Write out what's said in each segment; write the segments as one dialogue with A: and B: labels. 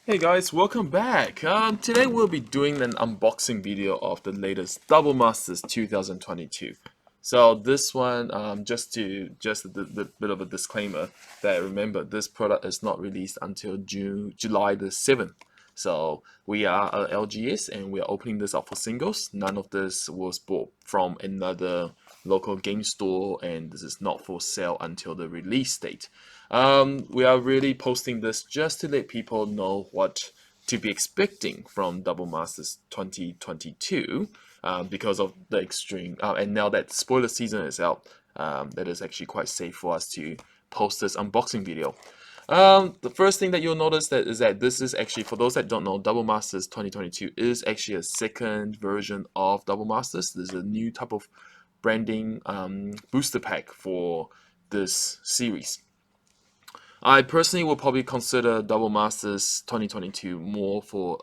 A: Hey guys, welcome back. Today we'll be doing an unboxing video of the latest Double Masters 2022. So this one, just the bit of a disclaimer that remember this product is not released until July the 7th. So we are LGS and we are opening this up for singles. None of this was bought from another local game store, and this is not for sale until the release date. We are really posting this just to let people know what to be expecting from Double Masters 2022 because of the extreme. And now that spoiler season is out, that is actually quite safe for us to post this unboxing video. The first thing that you'll notice is that this is actually, for those that don't know, Double Masters 2022 is actually a second version of Double Masters. There's a new type of branding booster pack for this series. I personally will probably consider Double Masters 2022 more for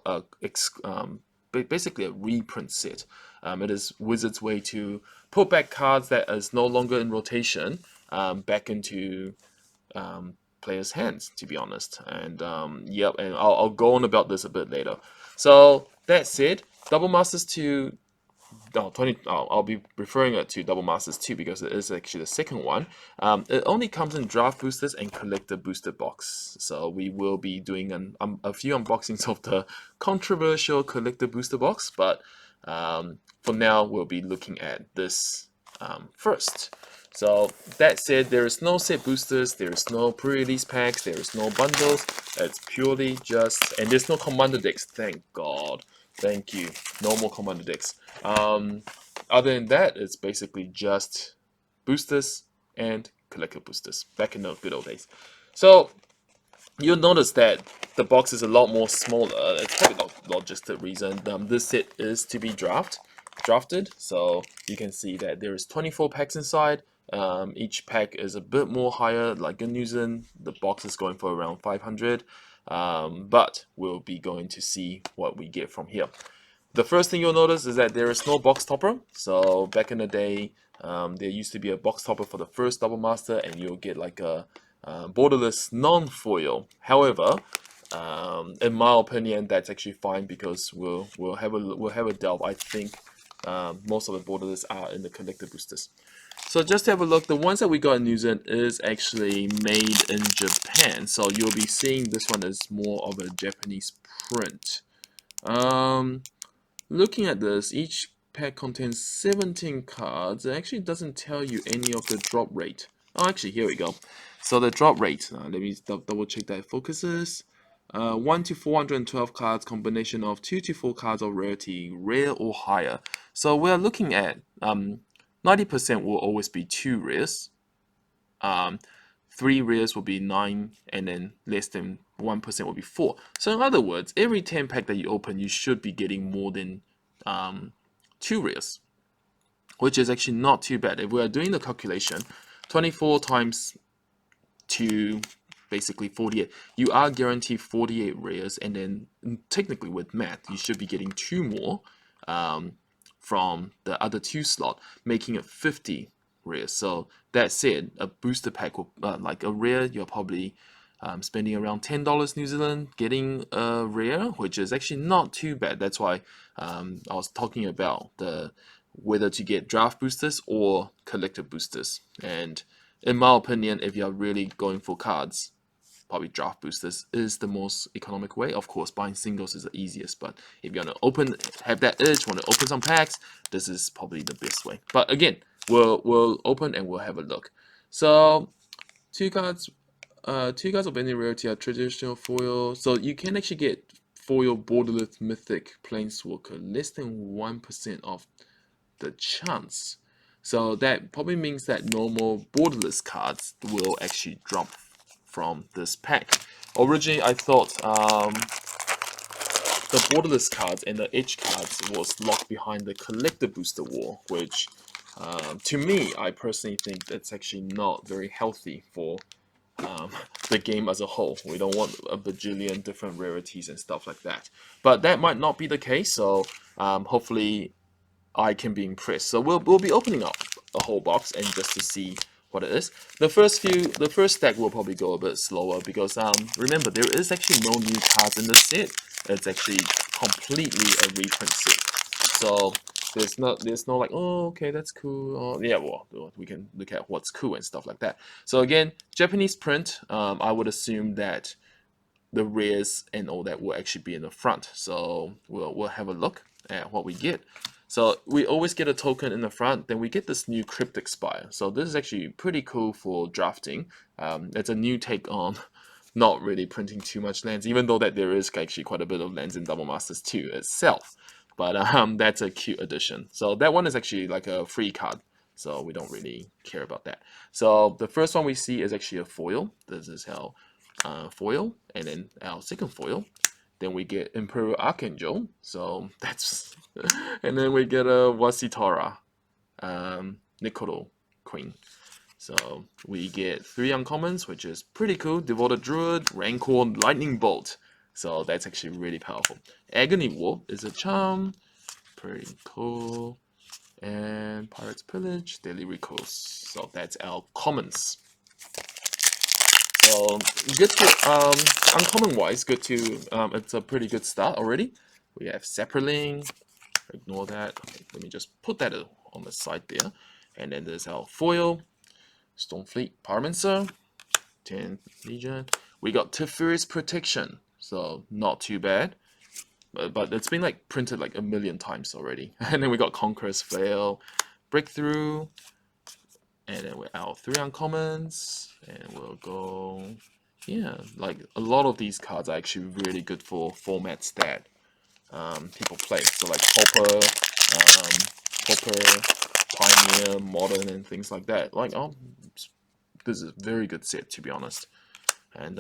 A: basically a reprint set. It is Wizards' way to put back cards that is no longer in rotation back into players' hands, to be honest. And yep, and I'll go on about this a bit later. So that said, Double Masters 2 no, 20, I'll be referring it to Double Masters 2 because it is actually the second one. It only comes in draft boosters and collector booster box. So we will be doing a few unboxings of the controversial collector booster box, but for now we'll be looking at this first. So that said, there is no set boosters, there is no pre-release packs, there is no bundles. It's purely just, and there's no commander decks, thank God. Thank you. No more commander decks. Other than that, it's basically just boosters and collector boosters back in the good old days. So you'll notice that the box is a lot more smaller. It's probably not just the reason. This set is to be drafted, so you can see that there is 24 packs inside. Each pack is a bit more higher, like in New Zealand, the box is going for around 500. But we'll be going to see what we get from here. The first thing you'll notice is that there is no box topper. So back in the day, there used to be a box topper for the first Double Master, and you'll get like a borderless non-foil. However, in my opinion, that's actually fine because we'll have a delve. I think most of the borderless are in the collector boosters. So just to have a look, the ones that we got in New Zealand is actually made in Japan. So you'll be seeing this one is more of a Japanese print. Looking at this, each pack contains 17 cards. It actually doesn't tell you any of the drop rate. Oh, actually, here we go. So the drop rate, let me double check that it focuses. 1 to 412 cards, combination of 2 to 4 cards of rarity, rare or higher. So we're looking at 90% will always be 2 rares. 3 rares will be 9, and then less than 1% will be 4. So in other words, every 10 pack that you open, you should be getting more than 2 rares, which is actually not too bad. If we are doing the calculation, 24 times 2, basically 48, you are guaranteed 48 rares, and then technically with math, you should be getting 2 more from the other 2 slot, making it 50 rare. So that said, a booster pack will, like a rare, you're probably spending around $10 New Zealand getting a rare, which is actually not too bad. That's why I was talking about whether to get draft boosters or collector boosters. And in my opinion, if you're really going for cards, probably draft boosters is the most economic way. Of course, buying singles is the easiest, but if you want to have that itch, want to open some packs, this is probably the best way. But again, we'll open and we'll have a look. So 2 cards, 2 cards of any rarity are traditional foil. So you can actually get foil borderless mythic planeswalker, less than 1% of the chance. So that probably means that normal borderless cards will actually drop from this pack. Originally, I thought the borderless cards and the edge cards was locked behind the collector booster wall, which to me, I personally think that's actually not very healthy for the game as a whole. We don't want a bajillion different rarities and stuff like that. But that might not be the case, so hopefully I can be impressed. So we'll be opening up a whole box and just to see what it is. The first stack will probably go a bit slower because remember there is actually no new cards in the set. It's actually completely a reprint set. So there's no like, oh, okay, that's cool. Oh, yeah, well, we can look at what's cool and stuff like that. So again, Japanese print, I would assume that the rares and all that will actually be in the front. So we'll have a look at what we get. So we always get a token in the front, then we get this new Cryptic Spire. So this is actually pretty cool for drafting. It's a new take on not really printing too much lands, even though that there is actually quite a bit of lands in Double Masters 2 itself. But that's a cute addition. So that one is actually like a free card, so we don't really care about that. So the first one we see is actually a foil. This is how foil, and then our second foil. Then we get Imperial Archangel, so that's, and then we get a Wasitara, Nikoro Queen. So we get 3 uncommons, which is pretty cool. Devoted Druid, Rancor, Lightning Bolt. So that's actually really powerful. Agony Warp is a charm, pretty cool. And Pirate's Pillage, Daily Recourse. So that's our commons. So good to uncommon wise, good to it's a pretty good start already. We have Sapperling, ignore that. Okay, let me just put that on the side there. And then there's our foil, Stormfleet Pyromancer, 10 Legion. We got Teferi's Protection, so not too bad. But it's been like printed like a million times already. And then we got Conqueror's Flail, Breakthrough, and then we're out 3 uncommons, and we'll go, yeah, like a lot of these cards are actually really good for formats that people play. So like Pauper, Pioneer, Modern, and things like that. Like, oh, this is a very good set, to be honest. And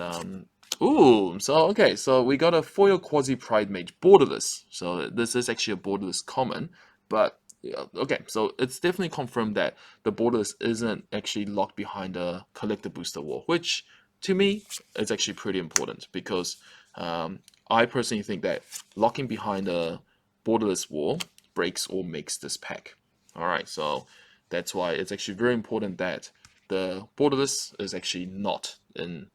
A: ooh, so okay, so we got a foil Quasi Pride Mage borderless. So this is actually a borderless common, but yeah, okay, so it's definitely confirmed that the borderless isn't actually locked behind a collector booster wall, which to me is actually pretty important because I personally think that locking behind a borderless wall breaks or makes this pack. Alright, so that's why it's actually very important that the borderless is actually not in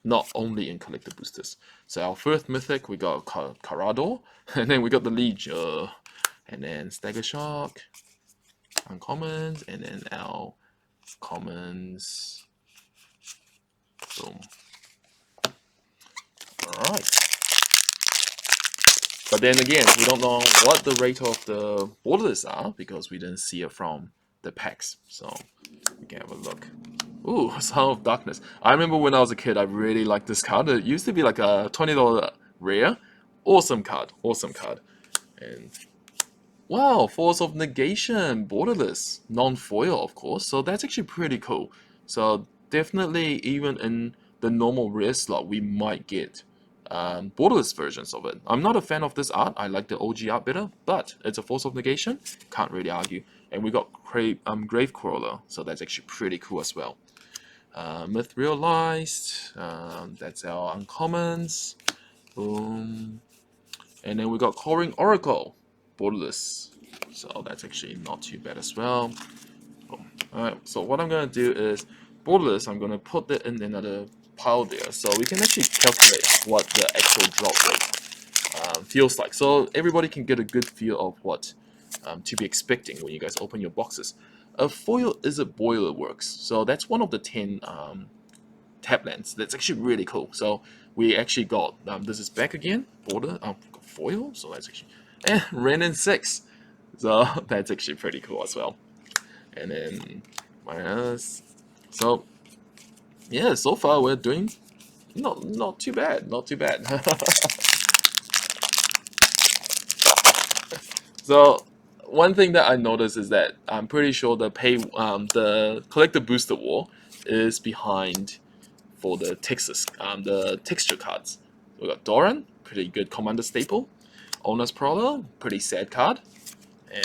A: not only in collector boosters. So our first mythic, we got Carador, and then we got the Liege, and then Stagger Shock, uncommons, and then our commons. Boom. Alright. But then again, we don't know what the rate of the borderless are because we didn't see it from the packs. So we can have a look. Ooh, Sound of Darkness. I remember when I was a kid, I really liked this card. It used to be like a $20 rare. Awesome card. Awesome card. And wow, Force of Negation, borderless, non-foil, of course. So that's actually pretty cool. So definitely, even in the normal rare slot, we might get borderless versions of it. I'm not a fan of this art. I like the OG art better, but it's a Force of Negation. Can't really argue. And we got Gravecrawler, so that's actually pretty cool as well. Myth Realized, that's our uncommons. Boom. And then we got Coring Oracle, borderless. So that's actually not too bad as well. Boom. Alright, so what I'm going to do is, borderless, I'm going to put that in another pile there, so we can actually calculate what the actual drop rate feels like. So everybody can get a good feel of what to be expecting when you guys open your boxes. A foil is a boiler works, so that's one of the 10 tap lands. That's actually really cool. So we actually got this is back again, border foil. So that's actually Renin 6. So that's actually pretty cool as well. And then minus. So yeah, so far we're doing not too bad, not too bad. So one thing that I noticed is that I'm pretty sure the collector booster wall is behind for the the texture cards. We got Doran, pretty good commander staple. Owner's Prowler, pretty sad card.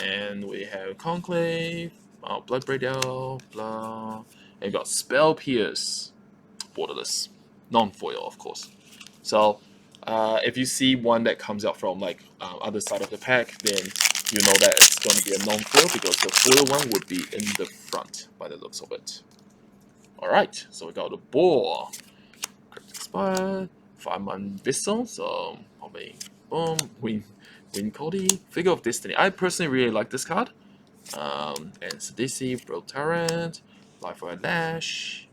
A: And we have Conclave, Bloodbraid Elf, blah. And we got Spell Pierce, borderless, non-foil of course. So if you see one that comes out from like other side of the pack, then you know that it's going to be a non-foil because the foil one would be in the front by the looks of it. Alright, so we got the Boar. Cryptic Spire, 5-man Vessel, so probably boom, Win Cody, Figure of Destiny. I personally really like this card. And Sidisi, Bro Tyrant, Life or Lash.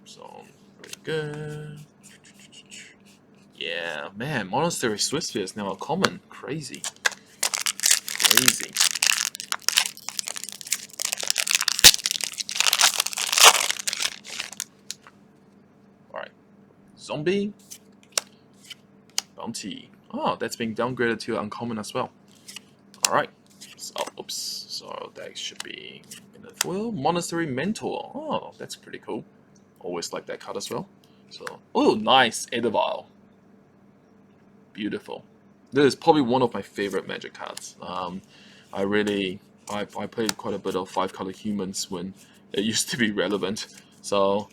A: So pretty good. Yeah, man, Monastery Swiftspear is now a common. Crazy. Crazy. Alright. Zombie. Bounty. Oh, that's being downgraded to uncommon as well. Alright. So, oops. So that should be in the foil. Monastery Mentor. Oh, that's pretty cool. Always like that card as well. So, oh, nice. Edivile. Beautiful. This is probably one of my favorite Magic cards. I played quite a bit of 5-color humans when it used to be relevant. So,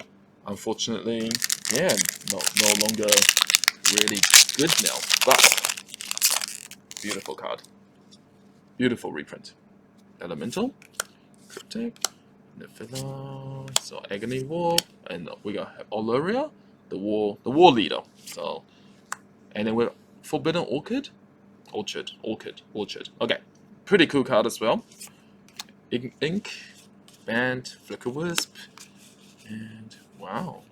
A: unfortunately, yeah, no longer really good now. But beautiful card. Beautiful reprint. Elemental, Cryptic, Nephila, so Agony War, and we got Oloria, the war leader. So, and then we're Forbidden Orchid. Okay, pretty cool card as well. Ink, Band, Flicker Wisp, and wow,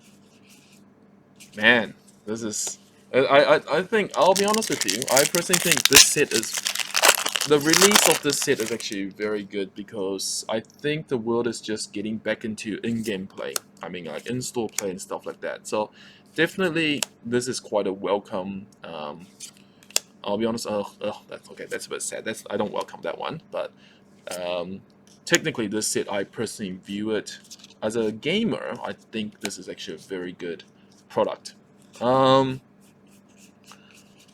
A: man, this is. I think I'll be honest with you. I personally think this set is the release of this set is actually very good because I think the world is just getting back into in-game play. I mean, like in-store play and stuff like that. So definitely, this is quite a welcome. I'll be honest. That's okay. That's a bit sad. I don't welcome that one. But technically, this set I personally view it as a gamer. I think this is actually a very good product.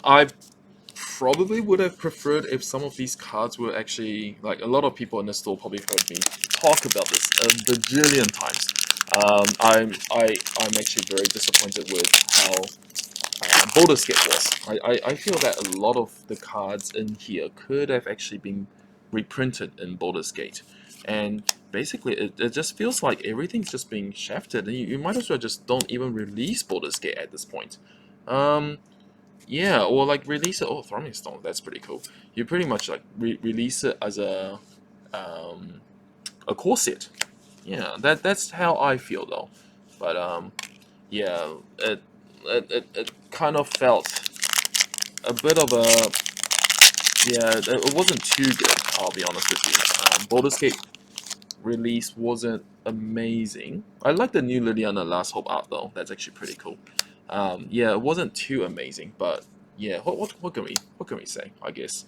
A: I probably would have preferred if some of these cards were actually, like, a lot of people in the store probably heard me talk about this a bajillion times. I'm actually very disappointed with how Baldur's Gate was. I feel that a lot of the cards in here could have actually been reprinted in Baldur's Gate. And basically, it just feels like everything's just being shafted, and you might as well just don't even release Baldur's Gate at this point. Yeah, or like release it. Oh, Throbbing Stone, that's pretty cool. You pretty much like release it as a core set. Yeah, that's how I feel though. But yeah, it kind of felt a bit of a yeah. It wasn't too good. I'll be honest with you. Baldur's Gate release wasn't amazing. I like the new Liliana Last Hope art though. That's actually pretty cool. Yeah, it wasn't too amazing, but yeah, what can we say? I guess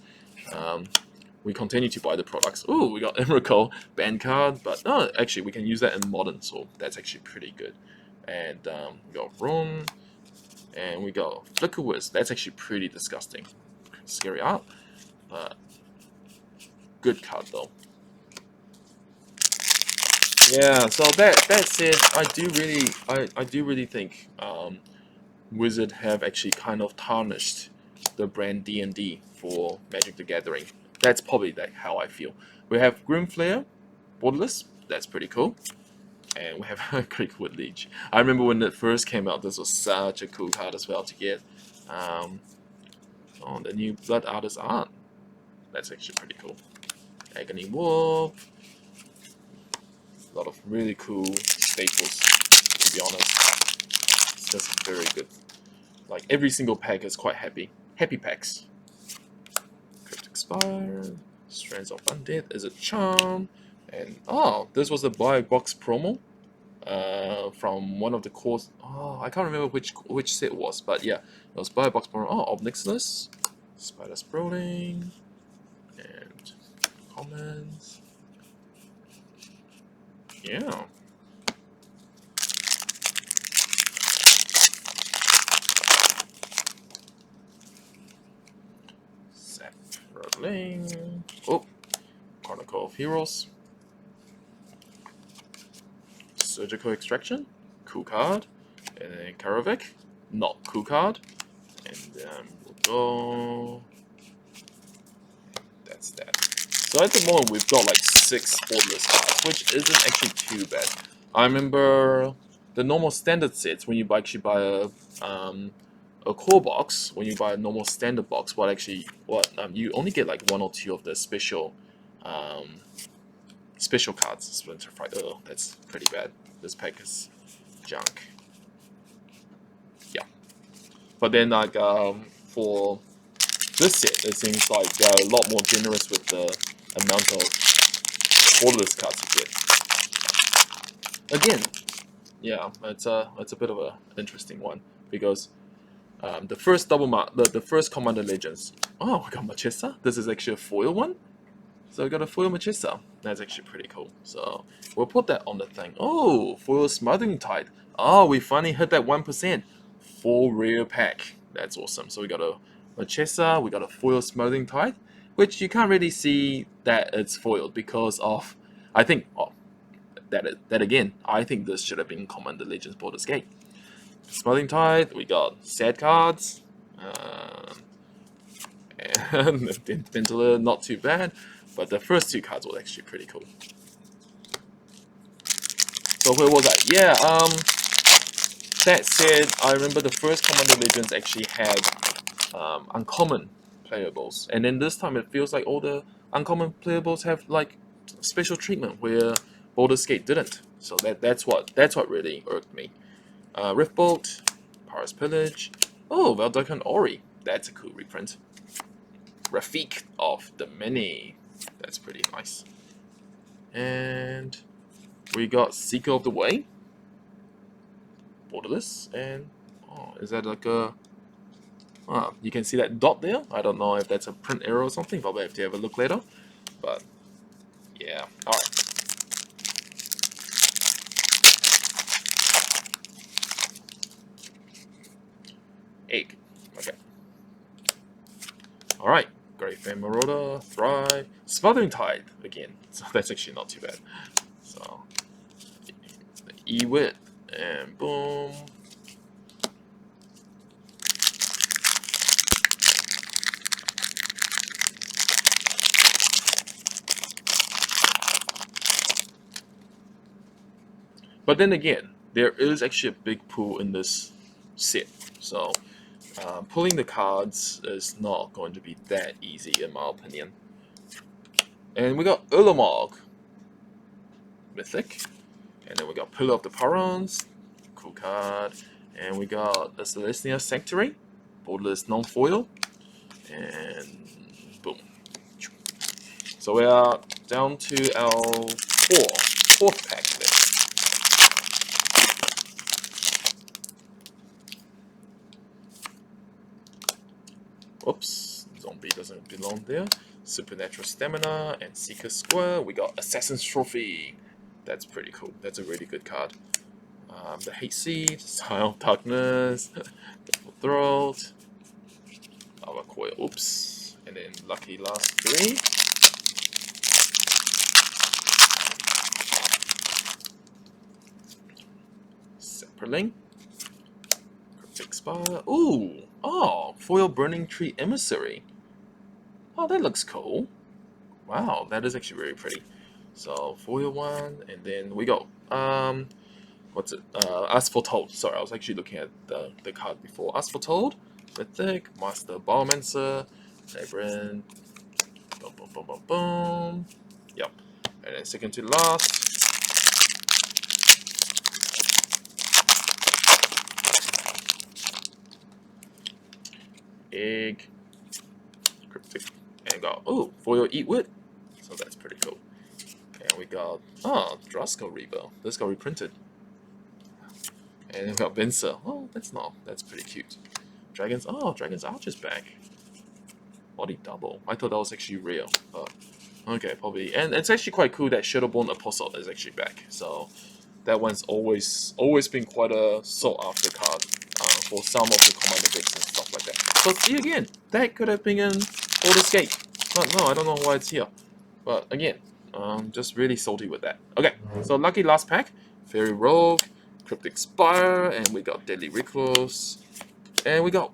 A: we continue to buy the products. Oh, we got Emrakul band card, but no, actually we can use that in modern, so that's actually pretty good. And we got Ron, and we got Flicker Wisp. That's actually pretty disgusting, scary art, but good card though. Yeah, so that said, I do really think Wizard have actually kind of tarnished the brand D&D for Magic the Gathering. That's probably like how I feel. We have Grimflayer, Borderless, that's pretty cool. And we have Creekwood Leech. I remember when it first came out, this was such a cool card as well to get. Oh, the new Blood Artist art. That's actually pretty cool. Agony Wolf. A lot of really cool staples, to be honest. It's just very good. Like every single pack is quite happy. Happy packs. Cryptic Spire, Strands of Undead is a charm, and oh, this was a buy box promo from one of the cores. Oh, I can't remember which set it was, but yeah, it was buy box promo. Oh, Obnixilus, Spider Sprawling, and commons. Yeah. Sapling. Oh, Chronicle of Heroes. Surgical Extraction, cool card. And then Karavik, not cool card. And then we'll go. That's So at the moment we've got like 6 borderless cards, which isn't actually too bad. I remember the normal standard sets when you actually buy a core box, when you buy a normal standard box, you only get like 1 or 2 of the special special cards. Splinter Fight. Oh, that's pretty bad. This pack is junk. Yeah, but then like for this set, it seems like they're a lot more generous with the amount of borderless cards you get. Again, yeah, it's a bit of a interesting one because the first the first Commander Legends. Oh, we got Machessa. This is actually a foil one. So we got a foil Machessa. That's actually pretty cool. So we'll put that on the thing. Oh, foil Smothering Tide. Oh, we finally hit that 1%. Full rare pack. That's awesome. So we got a Machessa, we got a foil Smothering Tide, which you can't really see that it's foiled because of, I think, that again, I think this should have been Commander Legends Baldur's Gate. Smothering Tide, we got sad cards, and Ventilator, not too bad, but the first 2 cards were actually pretty cool. So where was I? Yeah, that said, I remember the first Commander Legends actually had uncommon playables, and then this time it feels like all the uncommon playables have like special treatment where Baldur's Gate didn't. So that's what really irked me. Riftbolt, Paris Pillage. Oh, Valdakan Ori. That's a cool reprint. Rafik of the Many. That's pretty nice. And we got Seeker of the Way. Borderless. And oh, is that like a... you can see that dot there. I don't know if that's a print error or something. Probably have to have a look later. But yeah, alright. Egg. Okay. Alright. Great Fan Marauder, Thrive, Smothering Tide again. So that's actually not too bad. So E-Wit, and boom. But then again, there is actually a big pool in this set. So pulling the cards is not going to be that easy in my opinion. And we got Ulamog, Mythic. And then we got Pillar of the Parons, cool card. And we got a Celestia Sanctuary, borderless non-foil. And boom. So we are down to our fourth pack there. Oops, Zombie doesn't belong there. Supernatural Stamina and Seeker Square. We got Assassin's Trophy. That's pretty cool. That's a really good card. The Hate Seed, Style of Darkness, Deathful Throat, Lava Coil, oops, and then lucky last 3. Sapperling, Cryptic Spire, ooh, oh, Foil Burning Tree Emissary. Oh, that looks cool. Wow, that is actually very pretty. So foil one, and then we go. What's it? As Foretold. Sorry, I was actually looking at the card before. As Foretold, Mythic, Master Biomancer, Labyrinth, boom, boom, boom, boom, boom. Yep. And then second to last. Egg, Cryptic, and got foil Eatwood. So that's pretty cool. And we got Drasko Reaver. This got reprinted. And we got Vincer. Oh, that's pretty cute. Dragon's Arch is back. Body double. I thought that was actually real, but okay, probably. And it's actually quite cool that Shadowborn Apostle is actually back. So that one's always been quite a sought after card for some of the commander decks and stuff like that. So see again, that could have been in Baldur's Gate. But no, I don't know why it's here. But again, just really salty with that. Okay, so lucky last pack. Fairy Rogue, Cryptic Spire, and we got Deadly Recluse, and we got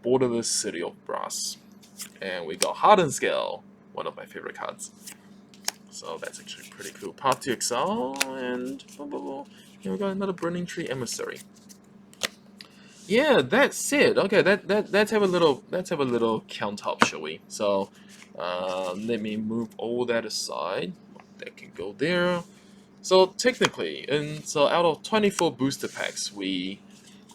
A: Borderless City of Brass, and we got Hardened Scale, one of my favorite cards. So that's actually pretty cool. Path to Exile, and here we got another Burning Tree Emissary. Yeah, that's it. Okay, let's have a little count up, shall we? So, let me move all that aside. That can go there. So technically, so out of 24 booster packs, we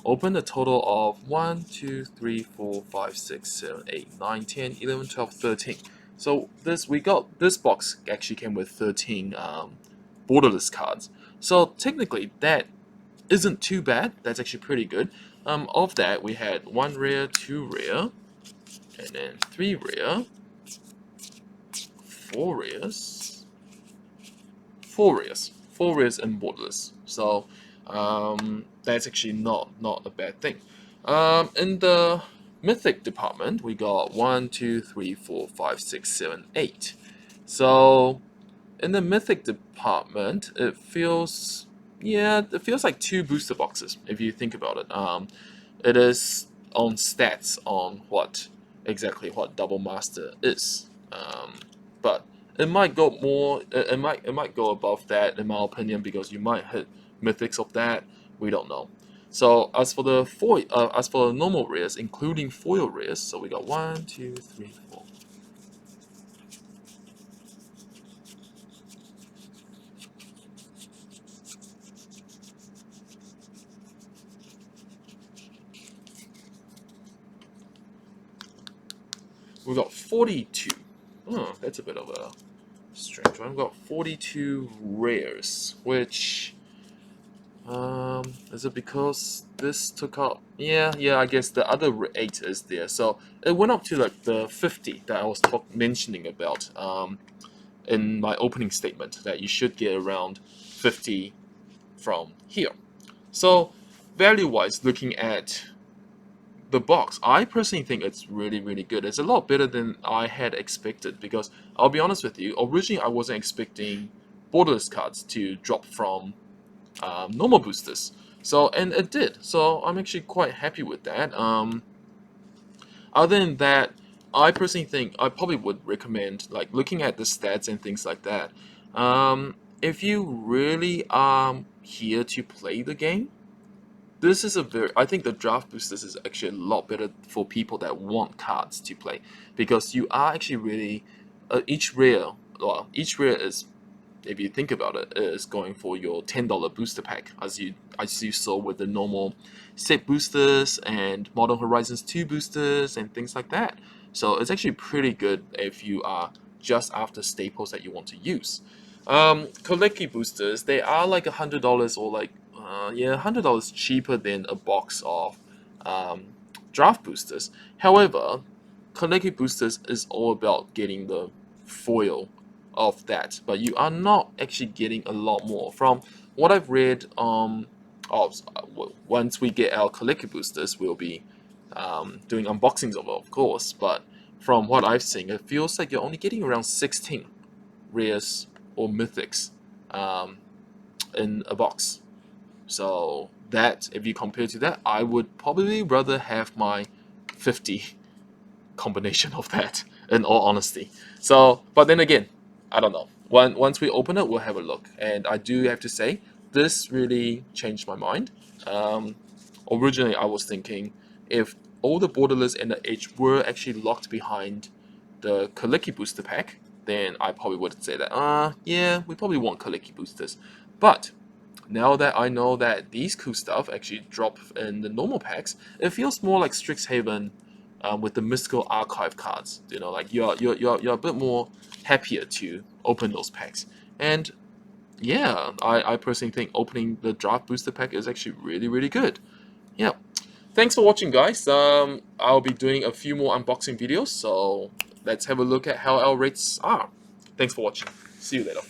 A: opened a total of 1, 2, 3, 4, 5, 6, 7, 8, 9, 10, 11, 12, 13. So this box actually came with 13 borderless cards. So technically, that isn't too bad. That's actually pretty good. Of that, we had 1 rare, 2 rare, and then 3 rare, 4 rares, 4 rares, 4 rares and borderless. So that's actually not a bad thing. In the mythic department, we got 1, 2, 3, 4, 5, 6, 7, 8. So in the mythic department, it feels like 2 booster boxes if you think about it. It is on stats on exactly what Double Master is, but it might go more. It might go above that in my opinion, because you might hit mythics of that. We don't know. So as for the normal rares, including foil rares, so we got 1, 2, 3, 4. We got 42. Oh, that's a bit of a strange one. We got 42 rares, which is it because this took out? Yeah, I guess the other 8 is there, so it went up to like the 50 that I was mentioning about in my opening statement, that you should get around 50 from here. So value-wise, looking at the box, I personally think it's really good. It's a lot better than I had expected, because I'll be honest with you, originally I wasn't expecting borderless cards to drop from normal boosters. So, and it did. So I'm actually quite happy with that. Other than that, I personally think I probably would recommend like looking at the stats and things like that. If you really are here to play the game, this is I think the draft boosters is actually a lot better for people that want cards to play, because you are actually really each rare is, if you think about it, is going for your $10 booster pack, as you saw with the normal set boosters and Modern Horizons 2 boosters and things like that. So it's actually pretty good if you are just after staples that you want to use. Collecti boosters, they are like $100 or like $100 cheaper than a box of draft boosters. However, Collecti boosters is all about getting the foil of that, but you are not actually getting a lot more. From what I've read, once we get our Collecti boosters, we'll be doing unboxings of course, but from what I've seen, it feels like you're only getting around 16 rares or mythics in a box. So that, if you compare to that, I would probably rather have my 50 combination of that, in all honesty. So, but then again, I don't know. Once we open it, we'll have a look. And I do have to say, this really changed my mind. Originally, I was thinking if all the borderless and the edge were actually locked behind the Kaliki booster pack, then I probably would say that, yeah, we probably want Kaliki boosters. But now that I know that these cool stuff actually drop in the normal packs, it feels more like Strixhaven with the mystical archive cards. You know, like you're a bit more happier to open those packs. And yeah, I personally think opening the draft booster pack is actually really good. Yeah. Thanks for watching, guys. I'll be doing a few more unboxing videos, so let's have a look at how our rates are. Thanks for watching. See you later.